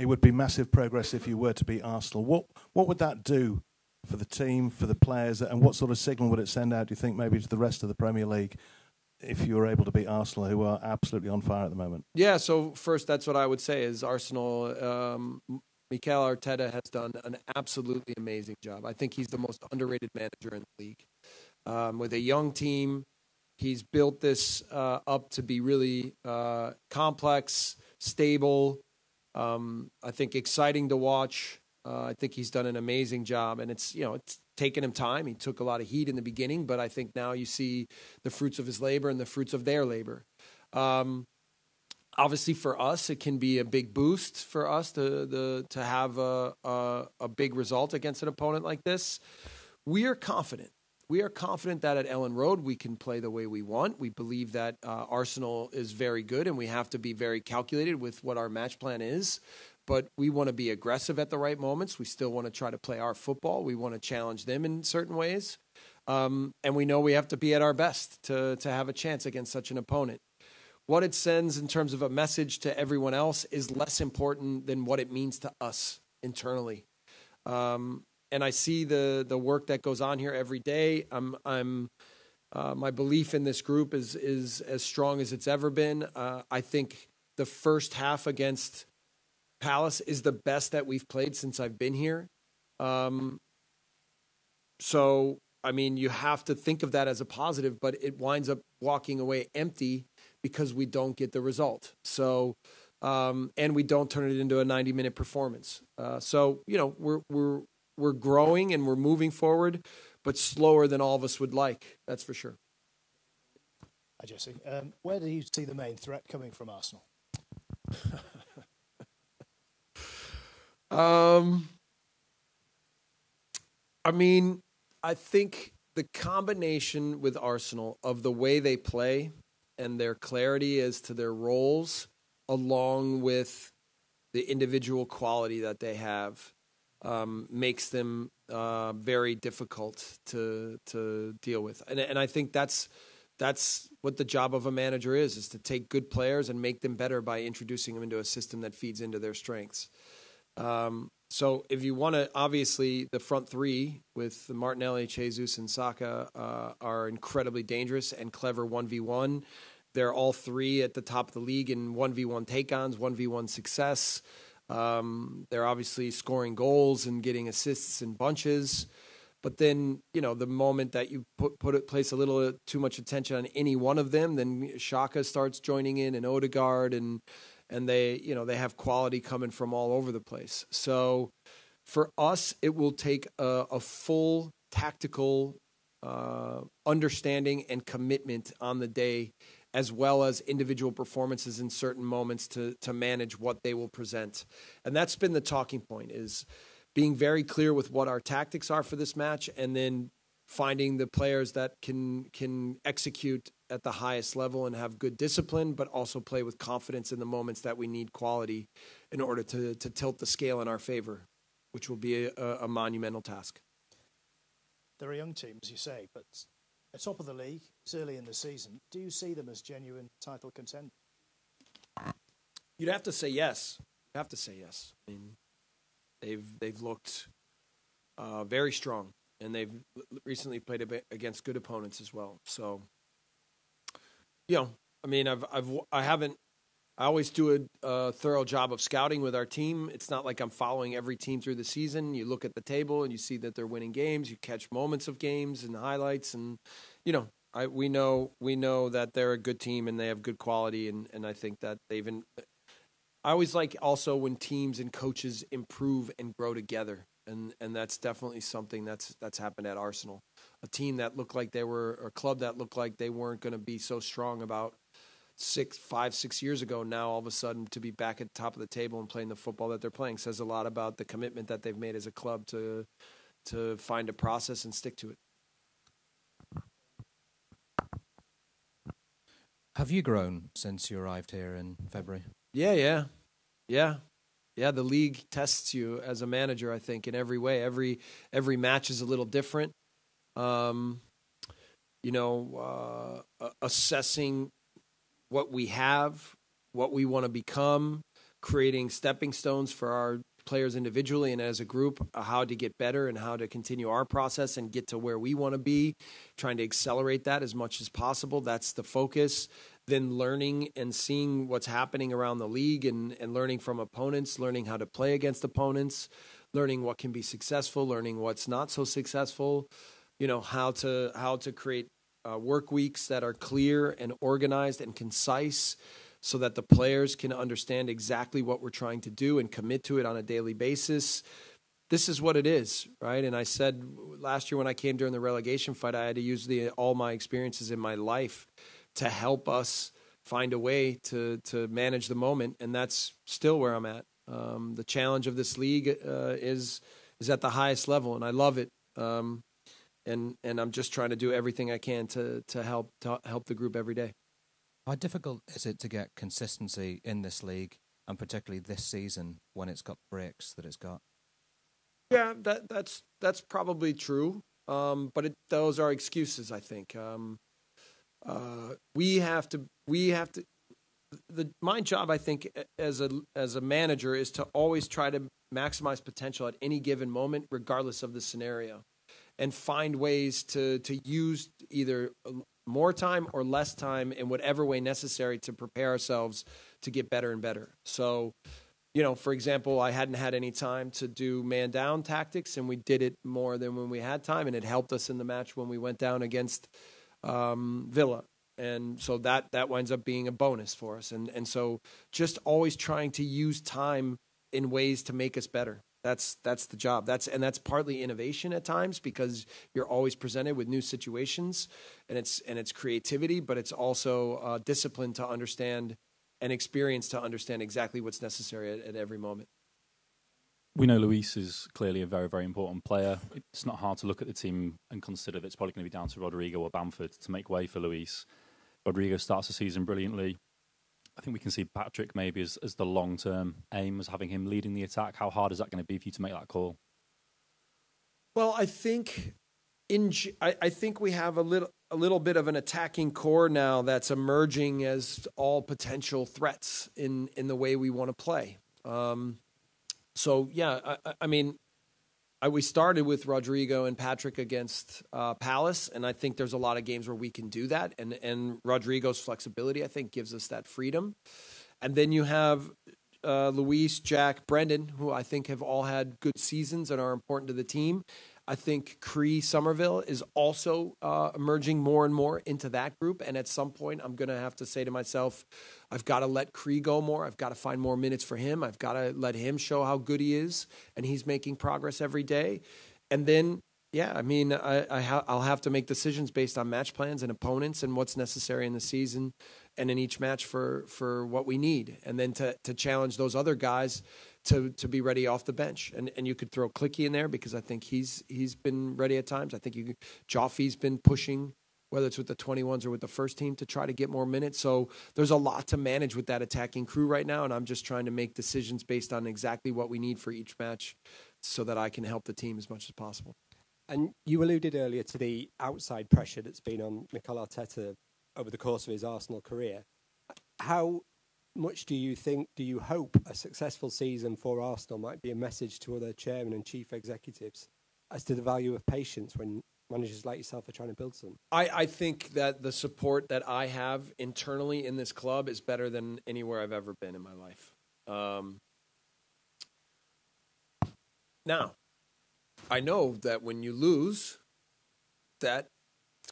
It would be massive progress if you were to beat Arsenal. What would that do for the team, for the players, and what sort of signal would it send out, do you think, maybe to the rest of the Premier League if you were able to beat Arsenal, who are absolutely on fire at the moment? Yeah, so first, that's what I would say is Arsenal, Mikel Arteta has done an absolutely amazing job. I think he's the most underrated manager in the league. With a young team, he's built this up to be really complex, stable, I think exciting to watch. I think he's done an amazing job, and it's taken him time. He took a lot of heat in the beginning, but I think now you see the fruits of his labor and the fruits of their labor. Obviously, for us, it can be a big boost for us to have a big result against an opponent like this. We are confident. We are confident that at Ellen Road we can play the way we want. We believe that Arsenal is very good, and we have to be very calculated with what our match plan is. But we want to be aggressive at the right moments. We still want to try to play our football. We want to challenge them in certain ways. And we know we have to be at our best to have a chance against such an opponent. What it sends in terms of a message to everyone else is less important than what it means to us internally. And I see the work that goes on here every day. My belief in this group is as strong as it's ever been. I think the first half against Palace is the best that we've played since I've been here. So, I mean, you have to think of that as a positive, but it winds up walking away empty because we don't get the result. So, and we don't turn it into a 90-minute performance. So, we're growing and we're moving forward, but slower than all of us would like. That's for sure. Hi, Jesse. Where do you see the main threat coming from Arsenal? I mean, I think the combination with Arsenal of the way they play and their clarity as to their roles, along with the individual quality that they have, makes them very difficult to deal with. And I think that's what the job of a manager is to take good players and make them better by introducing them into a system that feeds into their strengths. So if you want to, obviously the front three with Martinelli, Jesus, and Saka are incredibly dangerous and clever 1v1. They're all three at the top of the league in 1v1 take-ons, 1v1 success. They're obviously scoring goals and getting assists in bunches. But then, the moment that you place a little too much attention on any one of them, then Xhaka starts joining in and Odegaard and they have quality coming from all over the place. So for us, it will take a full tactical understanding and commitment on the day, as well as individual performances in certain moments to manage what they will present. And that's been the talking point, is being very clear with what our tactics are for this match, and then finding the players that can execute at the highest level and have good discipline, but also play with confidence in the moments that we need quality in order to tilt the scale in our favor, which will be a monumental task. They're a young team, as you say, but at top of the league, it's early in the season. Do you see them as genuine title contenders? You'd have to say yes. I mean, they've looked very strong, and they've recently played against good opponents as well. So, I mean, I always do a thorough job of scouting with our team. It's not like I'm following every team through the season. You look at the table and you see that they're winning games. You catch moments of games and highlights, and we know that they're a good team and they have good quality, and I think that I always like also when teams and coaches improve and grow together, and that's definitely something that's happened at Arsenal. A team that looked like they were, or a club that looked like they weren't going to be so strong about 6 years ago, now all of a sudden to be back at the top of the table and playing the football that they're playing says a lot about the commitment that they've made as a club to find a process and stick to it. Have you grown since you arrived here in February? Yeah. The league tests you as a manager, I think, in every way. Every match is a little different. Assessing what we have, what we want to become, creating stepping stones for our players individually and as a group, how to get better and how to continue our process and get to where we want to be, trying to accelerate that as much as possible. That's the focus. Then learning and seeing what's happening around the league and learning from opponents, learning how to play against opponents, learning what can be successful, learning what's not so successful, how to create work weeks that are clear and organized and concise so that the players can understand exactly what we're trying to do and commit to it on a daily basis. This is what it is, right? And I said last year when I came during the relegation fight, I had to use all my experiences in my life to help us find a way to manage the moment, and that's still where I'm at. The challenge of this league is at the highest level, and I love it. And I'm just trying to do everything I can to help the group every day. How difficult is it to get consistency in this league, and particularly this season when it's got breaks that it's got? Yeah, that's probably true. But those are excuses, I think. We have to. My job, I think, as a manager, is to always try to maximize potential at any given moment, regardless of the scenario, and find ways to use either more time or less time in whatever way necessary to prepare ourselves to get better and better. So, for example, I hadn't had any time to do man down tactics, and we did it more than when we had time, and it helped us in the match when we went down against Villa. And so that winds up being a bonus for us. And so just always trying to use time in ways to make us better. That's the job. That's partly innovation at times because you're always presented with new situations, and it's creativity, but it's also discipline to understand and experience to understand exactly what's necessary at every moment. We know Luis is clearly a very, very important player. It's not hard to look at the team and consider that it's probably going to be down to Rodrigo or Bamford to make way for Luis. Rodrigo starts the season brilliantly. I think we can see Patrick maybe as the long-term aim, as having him leading the attack. How hard is that going to be for you to make that call? Well, I think I think we have a little bit of an attacking core now that's emerging as all potential threats in the way we want to play. So yeah, I mean, we started with Rodrigo and Patrick against Palace, and I think there's a lot of games where we can do that. And Rodrigo's flexibility, I think, gives us that freedom. And then you have Luis, Jack, Brendan, who I think have all had good seasons and are important to the team. I think Cree Somerville is also emerging more and more into that group. And at some point, I'm going to have to say to myself, I've got to let Cree go more. I've got to find more minutes for him. I've got to let him show how good he is. And he's making progress every day. And then, yeah, I mean, I'll have to make decisions based on match plans and opponents and what's necessary in the season and in each match for what we need. And then to challenge those other guys to be ready off the bench. And you could throw Clicky in there because I think he's been ready at times. I think Joffy's been pushing, whether it's with the 21s or with the first team, to try to get more minutes. So there's a lot to manage with that attacking crew right now, and I'm just trying to make decisions based on exactly what we need for each match so that I can help the team as much as possible. And you alluded earlier to the outside pressure that's been on Mikel Arteta over the course of his Arsenal career. How much do you hope a successful season for Arsenal might be a message to other chairmen and chief executives as to the value of patience when managers like yourself are trying to build some? I think that the support that I have internally in this club is better than anywhere I've ever been in my life. Now, I know that when you lose, that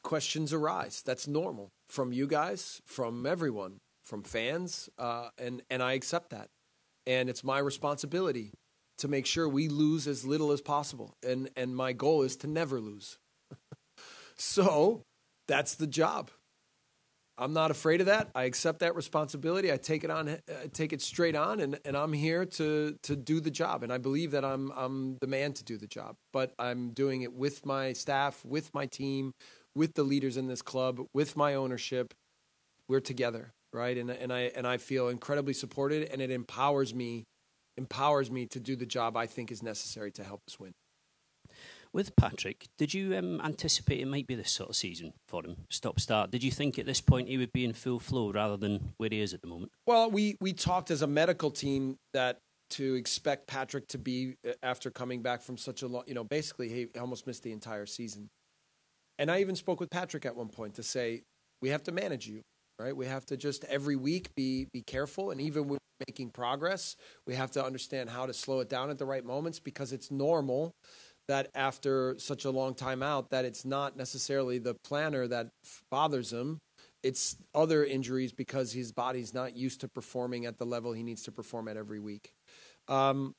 questions arise. That's normal from you guys, from everyone, from fans, and I accept that. And it's my responsibility to make sure we lose as little as possible. And my goal is to never lose. So that's the job. I'm not afraid of that. I accept that responsibility. I take it on. I take it straight on, and I'm here to do the job. And I believe that I'm the man to do the job. But I'm doing it with my staff, with my team, with the leaders in this club, with my ownership. We're together, right? And I feel incredibly supported, and it empowers me to do the job I think is necessary to help us win. With Patrick, did you anticipate it might be this sort of season for him? Stop-start. Did you think at this point he would be in full flow rather than where he is at the moment? Well, we talked as a medical team that to expect Patrick to be, after coming back from such a long, basically he almost missed the entire season. And I even spoke with Patrick at one point to say, we have to manage you, right? We have to just every week be careful. And even when we're making progress, we have to understand how to slow it down at the right moments, because it's normal that after such a long time out, that it's not necessarily the planner that bothers him. It's other injuries because his body's not used to performing at the level he needs to perform at every week.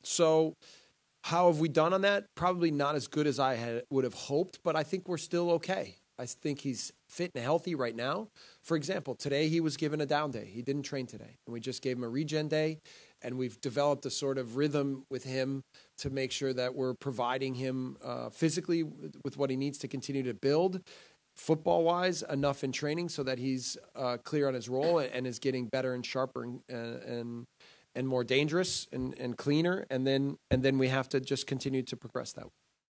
So how have we done on that? Probably not as good as I would have hoped, but I think we're still okay. I think he's fit and healthy right now. For example, today he was given a down day. He didn't train today, and we just gave him a regen day, and we've developed a sort of rhythm with him to make sure that we're providing him physically with what he needs to continue to build, football-wise, enough in training so that he's clear on his role and is getting better and sharper and more dangerous and cleaner. And then we have to just continue to progress that way.